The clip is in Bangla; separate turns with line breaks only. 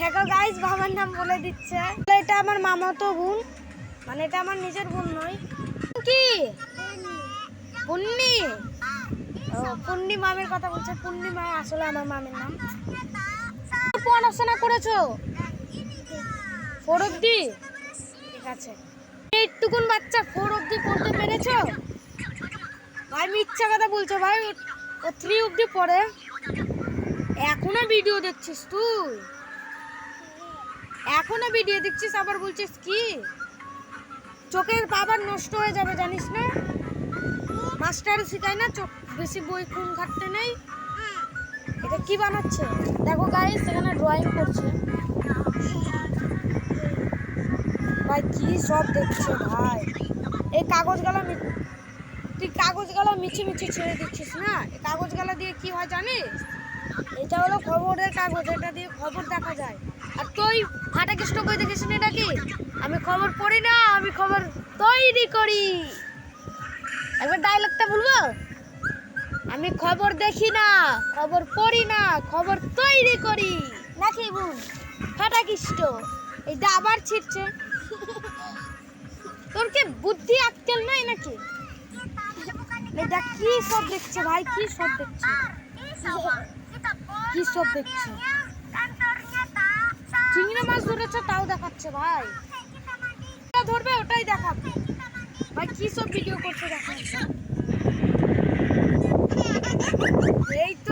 দেখো গাইস বাবার নাম বলে দিচ্ছে। এটা আমার মামাতো বোন, মানে এটা আমার নিজের বোন নয়। কি পুন্নি? ও পুন্নি মামের কথা বলছে। পূর্ণিমা আসলে আমার মামের নাম। পড়াশোনা করেছো 4 অবধি? ঠিক আছে। এইটুকুন বাচ্চা 4 অবধি পড়তে পেরেছো? ভাই মিথ্যা কথা বলছো ভাই, ও 3 অবধি পড়ে। এখনো ভিডিও দেখছিস তুই? এখনো ভিডিও দেখছিস আবার বলছিস কি? চোখের পাওয়ার নষ্ট হয়ে যাবে জানিস না? মাস্টার শিখায় না চোখ বেশি বই কোন ঘাটতে নেই। এটা কি বানাচ্ছে দেখো গাইস, এখানে ড্রয়িং করছে। ভাই কি সব দেখছে ভাই। এই কাগজগুলো তুই কাগজগুলো মিছি মিছি ছেড়ে দিচ্ছিস না? এই কাগজগুলো দিয়ে কি হয় জানিস? এটা হলো খবরের কাগজ, এটা দিয়ে খবর দেখা যায়। আর তুই ফাটা কৃষ্ণ কই দেখিস না নাকি? আমি খবর পড়ি না, আমি খবর তৈরি করি। একবার ডায়লগটা বলবো? আমি খবর দেখি না, খবর পড়ি না, খবর তৈরি করি। নাকি বোন? ফাটা কৃষ্ণ এইটা আবার ছিটছে। তোর কি বুদ্ধি আক্কেল নাই নাকি? এটা কি সব দেখছে ভাই? কি সব দেখছে? কি সব দেখছে? চিংড়ি মাছ ধরেছে তাও দেখাচ্ছে ভাই। ধরবে ওটাই দেখাবে ভাই। কি সব ভিডিও করছে দেখো। এই তো